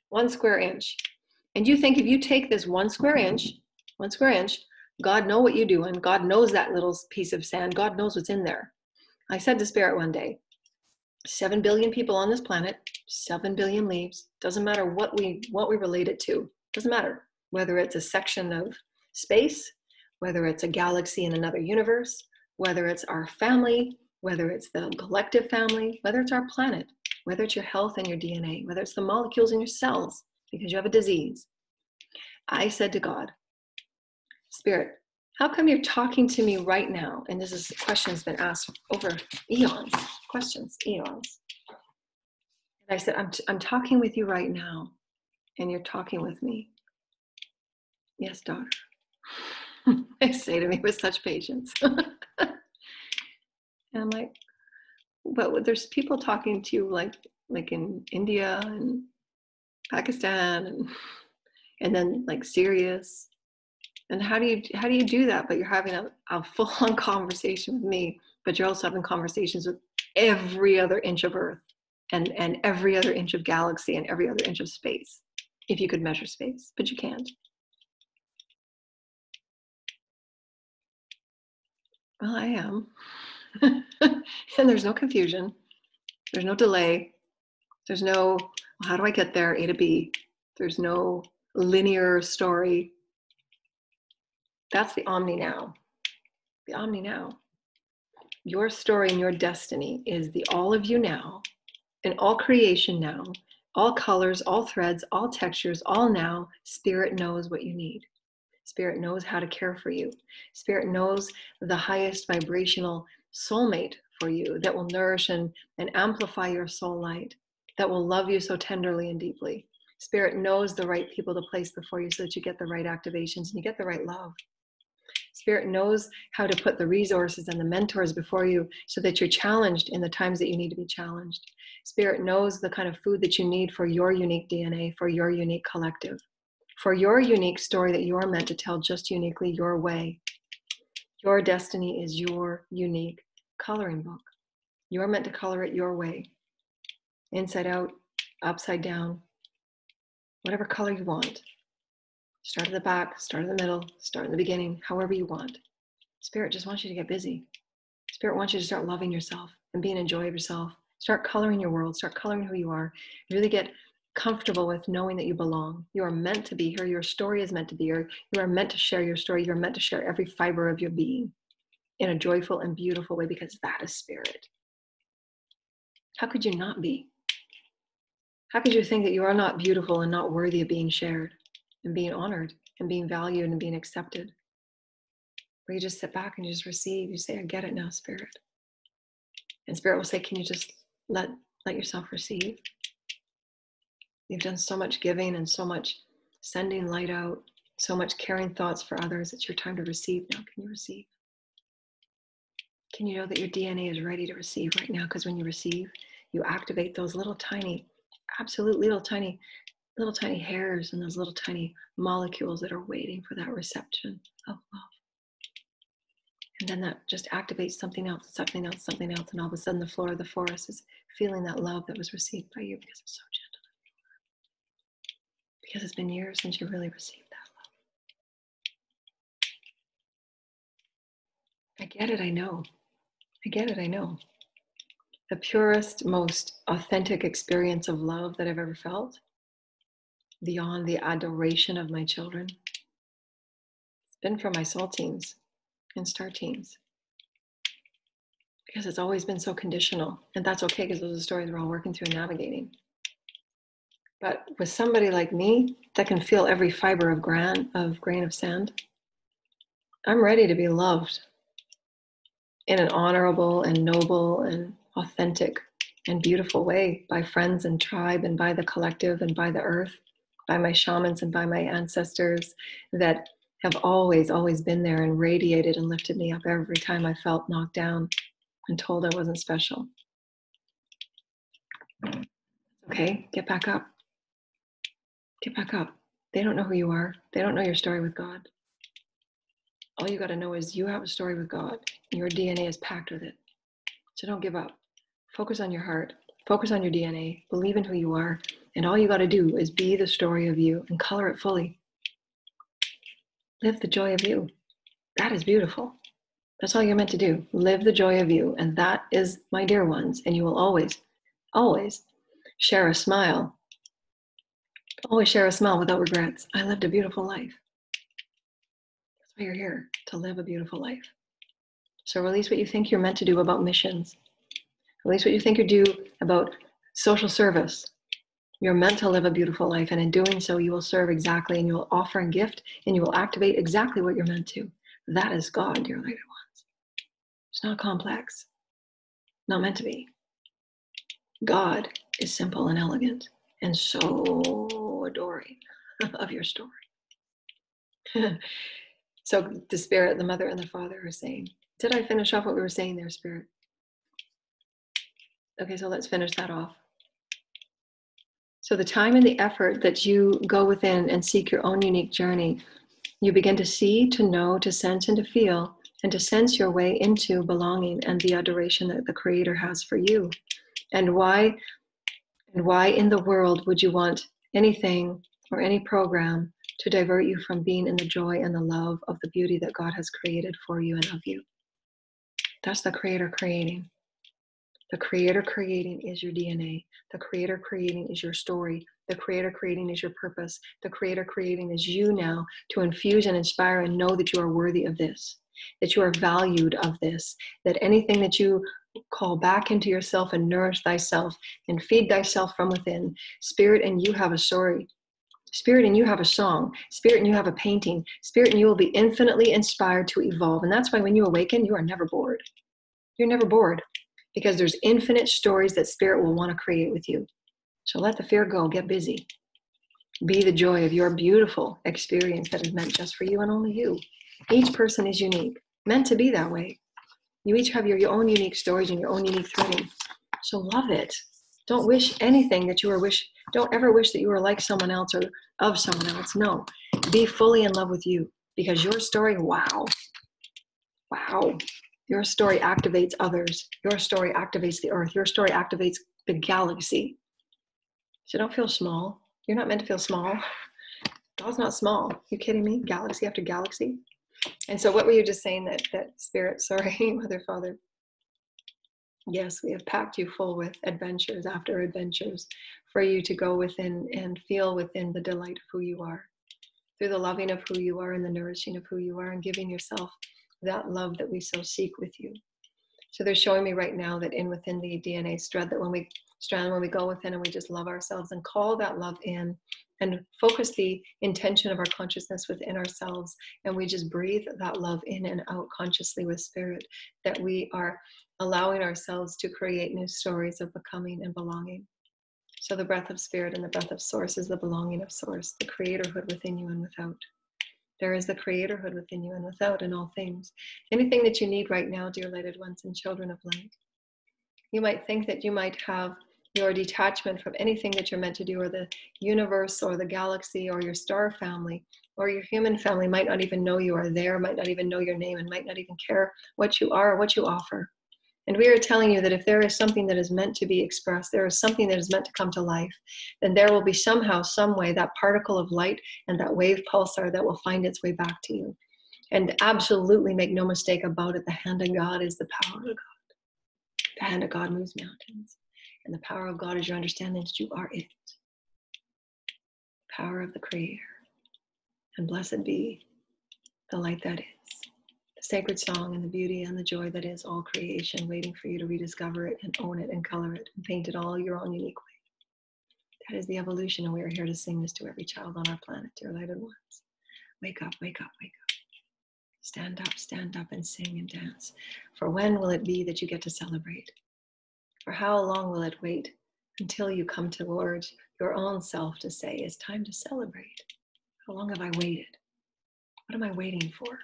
1 square inch. And you think if you take this 1 square inch, God knows what you're doing. God knows that little piece of sand. God knows what's in there. I said to spirit one day, 7 billion people on this planet, 7 billion leaves. Doesn't matter what we relate it to. Doesn't matter whether it's a section of space, whether it's a galaxy in another universe, whether it's our family, whether it's the collective family, whether it's our planet, whether it's your health and your DNA, whether it's the molecules in your cells because you have a disease. I said to God, Spirit, how come you're talking to me right now? And this is questions been asked over eons, eons. And I said, I'm talking with you right now, and you're talking with me. Yes, daughter. I say to me with such patience. And I'm like, but there's people talking to you like in India and Pakistan and then like Sirius. And how do you do that? But you're having a full-on conversation with me, but you're also having conversations with every other inch of Earth and every other inch of galaxy and every other inch of space, if you could measure space, but you can't. Well, I am. And there's no confusion. There's no delay. There's no, well, how do I get there, A to B? There's no linear story. That's the Omni Now. The Omni Now. Your story and your destiny is the all of you now, and all creation now, all colors, all threads, all textures, all now. Spirit knows what you need. Spirit knows how to care for you. Spirit knows the highest vibrational soulmate for you that will nourish and amplify your soul light, that will love you so tenderly and deeply. Spirit knows the right people to place before you so that you get the right activations and you get the right love. Spirit knows how to put the resources and the mentors before you so that you're challenged in the times that you need to be challenged. Spirit knows the kind of food that you need for your unique DNA, for your unique collective, for your unique story that you're meant to tell just uniquely your way. Your destiny is your unique coloring book. You're meant to color it your way. Inside out, upside down, whatever color you want. Start at the back, start in the middle, start in the beginning, however you want. Spirit just wants you to get busy. Spirit wants you to start loving yourself and being in joy of yourself. Start coloring your world, start coloring who you are. Really get comfortable with knowing that you belong. You are meant to be here. Your story is meant to be here. You are meant to share your story. You're meant to share every fiber of your being in a joyful and beautiful way, because that is spirit. How could you not be? How could you think that you are not beautiful and not worthy of being shared and being honored and being valued and being accepted? Where you just sit back and you just receive. You say, I get it now, Spirit. And Spirit will say, can you just let yourself receive? You've done so much giving and so much sending light out, so much caring thoughts for others. It's your time to receive now. Can you receive? Can you know that your DNA is ready to receive right now? Because when you receive, you activate those little tiny, absolute little tiny hairs and those little tiny molecules that are waiting for that reception of love. And then that just activates something else, something else, something else. And all of a sudden the floor of the forest is feeling that love that was received by you because it's so gentle. Because it's been years since you really received that love. I get it, I know. I get it, I know. The purest, most authentic experience of love that I've ever felt, beyond the adoration of my children, it's been from my soul teams and star teams. Because it's always been so conditional. And that's okay, because those are the stories we're all working through and navigating. But with somebody like me that can feel every fiber of grain of sand, I'm ready to be loved in an honorable and noble and authentic and beautiful way by friends and tribe and by the collective and by the earth, by my shamans and by my ancestors that have always, always been there and radiated and lifted me up every time I felt knocked down and told I wasn't special. Okay, get back up. Get back up. They don't know who you are. They don't know your story with God. All you got to know is you have a story with God. And your DNA is packed with it. So don't give up. Focus on your heart. Focus on your DNA. Believe in who you are. And all you got to do is be the story of you and color it fully. Live the joy of you. That is beautiful. That's all you're meant to do. Live the joy of you. And that is, my dear ones, and you will always, always share a smile. Always share a smile without regrets. I lived a beautiful life. That's why you're here, to live a beautiful life. So release what you think you're meant to do about missions. Release what you think you're due about social service. You're meant to live a beautiful life, and in doing so, you will serve exactly, and you will offer and gift, and you will activate exactly what you're meant to. That is God, dear lighted ones. It's not complex. Not meant to be. God is simple and elegant, and so adoring of your story. So the Spirit, the Mother, and the Father are saying, did I finish off what we were saying there, Spirit? Okay, so let's finish that off. So the time and the effort that you go within and seek your own unique journey, you begin to see, to know, to sense, and to feel, and to sense your way into belonging and the adoration that the Creator has for you. And why in the world would you want anything or any program to divert you from being in the joy and the love of the beauty that God has created for you and of you? That's the Creator creating. The Creator creating is your DNA. The Creator creating is your story. The Creator creating is your purpose. The Creator creating is you now to infuse and inspire and know that you are worthy of this, that you are valued of this, that anything that you call back into yourself and nourish thyself and feed thyself from within, Spirit and you have a story. Spirit and you have a song. Spirit and you have a painting. Spirit and you will be infinitely inspired to evolve. And that's why when you awaken, you are never bored. You're never bored. Because there's infinite stories that Spirit will want to create with you. So let the fear go, get busy. Be the joy of your beautiful experience that is meant just for you and only you. Each person is unique, meant to be that way. You each have your own unique stories and your own unique threading. So love it. Don't wish anything that you don't ever wish that you were like someone else or of someone else. No, be fully in love with you because your story, wow. Your story activates others. Your story activates the earth. Your story activates the galaxy. So don't feel small. You're not meant to feel small. God's not small. You kidding me? Galaxy after galaxy. And so what were you just saying that Spirit, sorry, Mother, Father? Yes, we have packed you full with adventures after adventures for you to go within and feel within the delight of who you are. Through the loving of who you are and the nourishing of who you are and giving yourself that love that we so seek with you. So they're showing me right now that within the DNA thread that when we go within and we just love ourselves and call that love in and focus the intention of our consciousness within ourselves and we just breathe that love in and out consciously with Spirit, that we are allowing ourselves to create new stories of becoming and belonging. So the breath of Spirit and the breath of Source is the belonging of Source, the creatorhood within you and without. There is the creatorhood within you and without in all things. Anything that you need right now, dear lighted ones and children of light. You might think that you might have your detachment from anything that you're meant to do, or the universe or the galaxy or your star family or your human family might not even know you are there, might not even know your name, and might not even care what you are or what you offer. And we are telling you that if there is something that is meant to be expressed, there is something that is meant to come to life, then there will be somehow, some way, that particle of light and that wave pulsar that will find its way back to you. And absolutely make no mistake about it, the hand of God is the power of God. The hand of God moves mountains. And the power of God is your understanding that you are it. Power of the Creator. And blessed be the light that is. The sacred song and the beauty and the joy that is all creation, waiting for you to rediscover it and own it and color it and paint it all your own unique way. That is the evolution, and we are here to sing this to every child on our planet, dear lighted ones. Wake up, wake up, wake up. Stand up and sing and dance. For when will it be that you get to celebrate? For how long will it wait until you come towards your own self to say, it's time to celebrate? How long have I waited? What am I waiting for?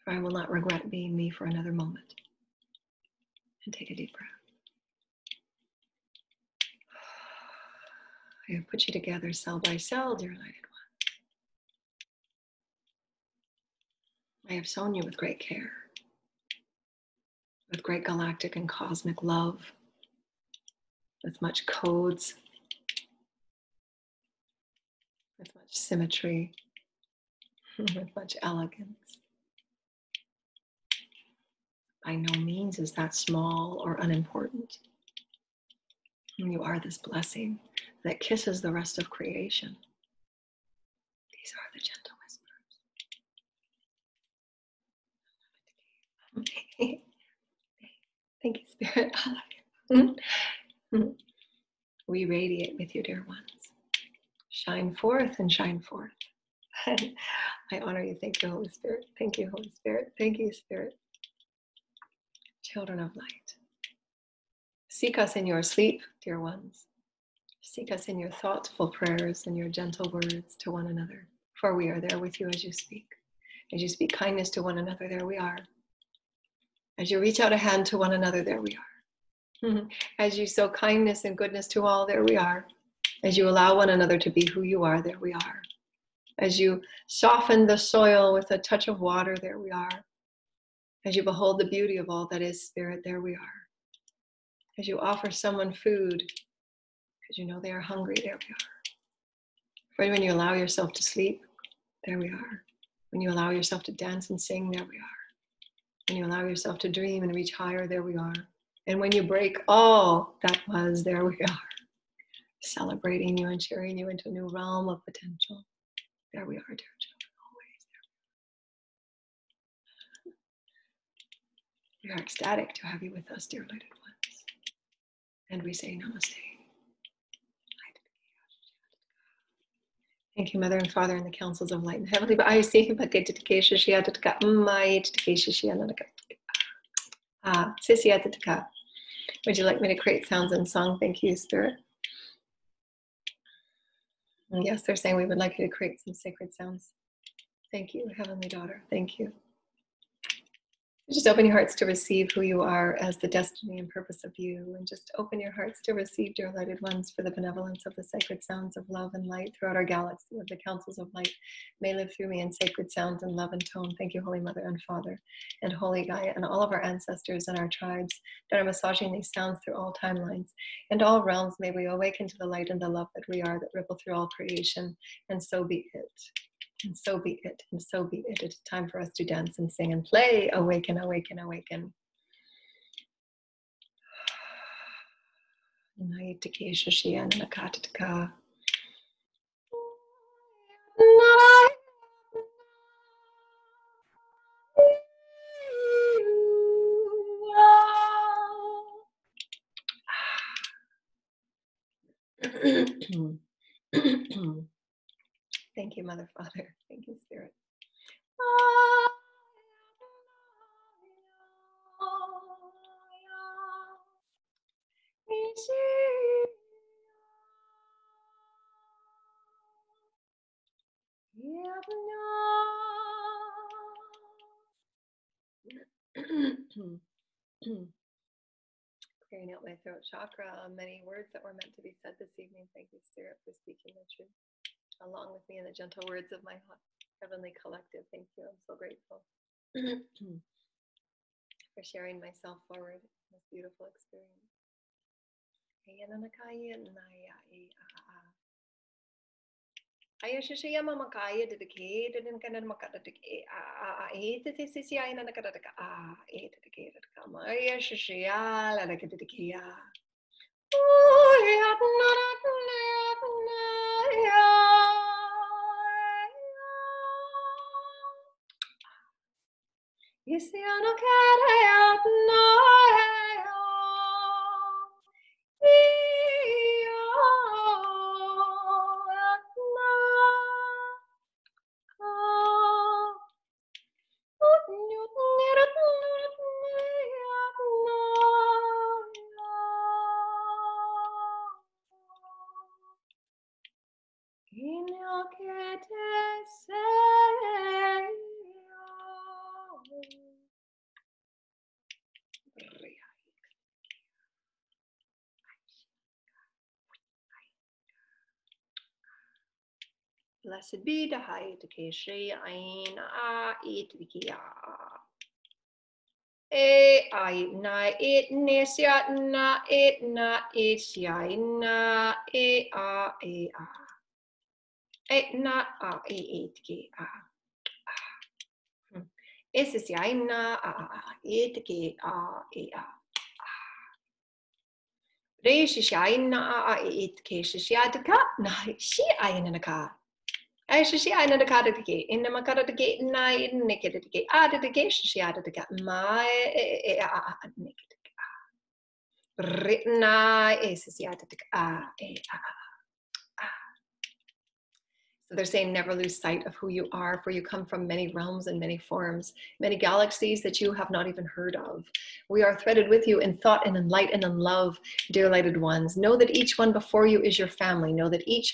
For I will not regret being me for another moment. And take a deep breath. I have put you together cell by cell, dear lighted one. I have sown you with great care, with great galactic and cosmic love, with much codes, with much symmetry, with much elegance. By no means is that small or unimportant. And you are this blessing that kisses the rest of creation. These are the gentle whispers. Thank you, Spirit. I love you. We radiate with you, dear ones. Shine forth and shine forth. I honor you. Thank you, Holy Spirit. Thank you, Holy Spirit. Thank you, Spirit. Children of light. Seek us in your sleep, dear ones. Seek us in your thoughtful prayers and your gentle words to one another, for we are there with you as you speak. As you speak kindness to one another, there we are. As you reach out a hand to one another, there we are. As you sow kindness and goodness to all, there we are. As you allow one another to be who you are, there we are. As you soften the soil with a touch of water, there we are. As you behold the beauty of all that is Spirit, there we are. As you offer someone food, because you know they are hungry, there we are. For when you allow yourself to sleep, there we are. When you allow yourself to dance and sing, there we are. When you allow yourself to dream and reach higher, there we are. And when you break all that was, there we are. Celebrating you and cheering you into a new realm of potential. There we are, dear children, always there. We are ecstatic to have you with us, dear lighted ones. And we say namaste. Thank you, Mother and Father, and the councils of light and heavenly. But I see him. Would you like me to create sounds and song? Thank you, Spirit. And yes, they're saying we would like you to create some sacred sounds. Thank you, Heavenly Daughter. Thank you. Just open your hearts to receive who you are as the destiny and purpose of you. And just open your hearts to receive, dear lighted ones, for the benevolence of the sacred sounds of love and light throughout our galaxy, of the councils of light may live through me in sacred sounds and love and tone. Thank you, Holy Mother and Father, and Holy Gaia, and all of our ancestors and our tribes that are massaging these sounds through all timelines and all realms. May we awaken to the light and the love that we are, that ripple through all creation, and so be it. And so be it, and so be it. It is time for us to dance and sing and play. Awaken, awaken, awaken. Thank you, Mother, Father. Thank you, Spirit. Clearing out my throat chakra. Many words that were meant to be said this evening. Thank you, Spirit, for speaking the truth along with me in the gentle words of my heavenly collective. Thank you. I'm so grateful for sharing myself forward in this beautiful experience. Blessed be the high Takeshi Ain it Vikia. I na it nesya na it sya na na it ki es sya na it ki re sya na it ki sya ka na shi aina ka. I she I know the card again. In the Makata to get night naked to get added again. She added to get my naked. Written is the added to So they're saying never lose sight of who you are, for you come from many realms and many forms, many galaxies that you have not even heard of. We are threaded with you in thought and in light and in love, dear lighted ones. Know that each one before you is your family. Know that each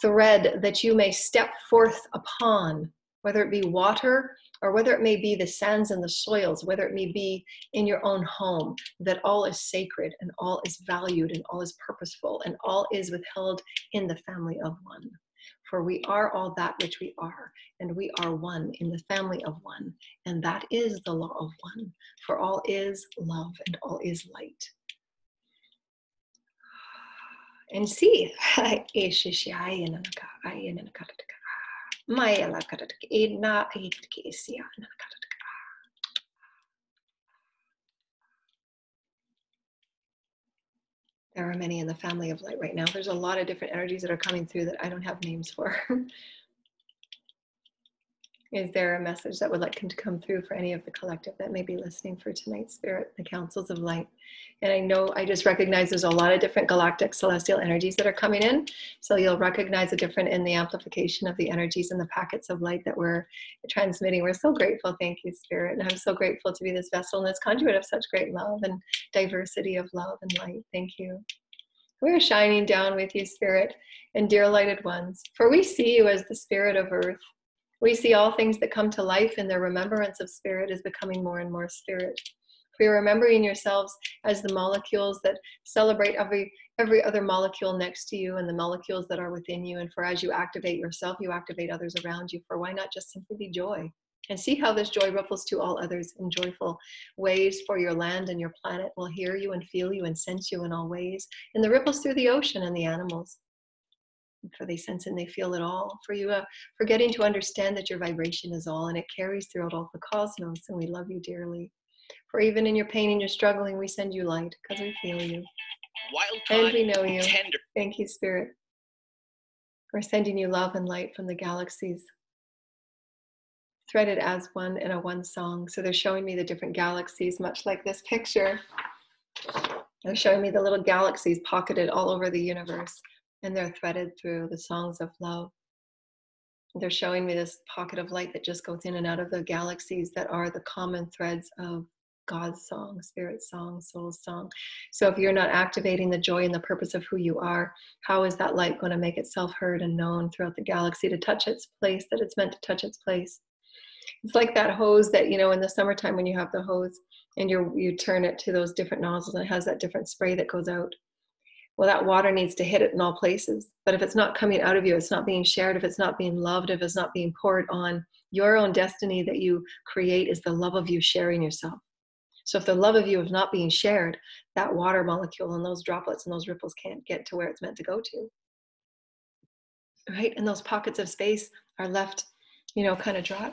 thread that you may step forth upon, whether it be water or whether it may be the sands and the soils, whether it may be in your own home, that all is sacred and all is valued and all is purposeful and all is withheld in the family of one. For we are all that which we are, and we are one in the family of one, and that is the law of one. For all is love and all is light. And see, there are many in the family of light right now. There's a lot of different energies that are coming through that I don't have names for. Is there a message that would like to come through for any of the collective that may be listening for tonight's Spirit, the councils of light? And I know I just recognize there's a lot of different galactic celestial energies that are coming in. So you'll recognize the different in the amplification of the energies and the packets of light that we're transmitting. We're so grateful. Thank you, Spirit. And I'm so grateful to be this vessel and this conduit of such great love and diversity of love and light. Thank you. We're shining down with you, Spirit, and dear lighted ones, for we see you as the Spirit of Earth. We see all things that come to life in their remembrance of Spirit is becoming more and more Spirit. For you're remembering yourselves as the molecules that celebrate every other molecule next to you and the molecules that are within you. And for as you activate yourself, you activate others around you. For why not just simply be joy? And see how this joy ripples to all others in joyful ways, for your land and your planet will hear you and feel you and sense you in all ways. And the ripples through the ocean and the animals. For they sense and they feel it all. For you forgetting to understand that your vibration is all and it carries throughout all the cosmos, and we love you dearly. For even in your pain and your struggling, we send you light because we feel you. And we know you. Tender. Thank you, Spirit. We're sending you love and light from the galaxies, threaded as one in a one song. So they're showing me the different galaxies, much like this picture. They're showing me the little galaxies pocketed all over the universe. And they're threaded through the songs of love. They're showing me this pocket of light that just goes in and out of the galaxies that are the common threads of God's song, Spirit song, soul song. So if you're not activating the joy and the purpose of who you are, how is that light going to make itself heard and known throughout the galaxy to touch its place that it's meant to touch its place? It's like that hose that, you know, in the summertime when you have the hose and you turn it to those different nozzles and it has that different spray that goes out. Well, that water needs to hit it in all places. But if it's not coming out of you, it's not being shared, if it's not being loved, if it's not being poured on, your own destiny that you create is the love of you sharing yourself. So if the love of you is not being shared, that water molecule and those droplets and those ripples can't get to where it's meant to go to. Right? And those pockets of space are left, you know, kind of dry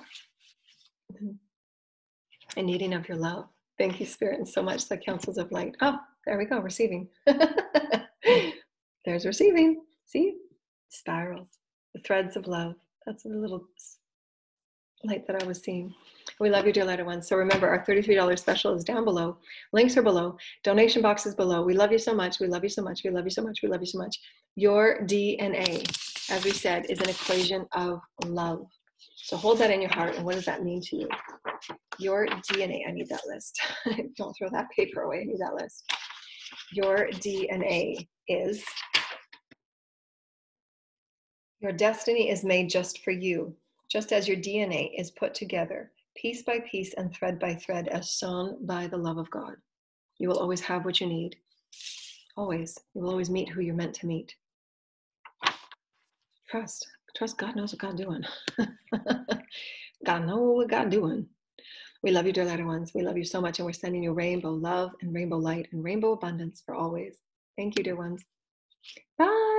and needing of your love. Thank you, Spirit, and so much. The councils of light. Oh, there we go, receiving. There's receiving. See? Spirals. The threads of love. That's the little light that I was seeing. We love you, dear lighter ones. So remember, our $33 special is down below. Links are below. Donation box is below. We love you so much. We love you so much. We love you so much. We love you so much. Your DNA, as we said, is an equation of love. So hold that in your heart. And what does that mean to you? Your DNA. I need that list. Don't throw that paper away. I need that list. Your DNA is, your destiny is made just for you, just as your DNA is put together, piece by piece and thread by thread, as sewn by the love of God. You will always have what you need. Always. You will always meet who you're meant to meet. Trust. Trust God knows what God's doing. God knows what God's doing. We love you, dear lighter ones. We love you so much, and we're sending you rainbow love and rainbow light and rainbow abundance for always. Thank you, dear ones. Bye.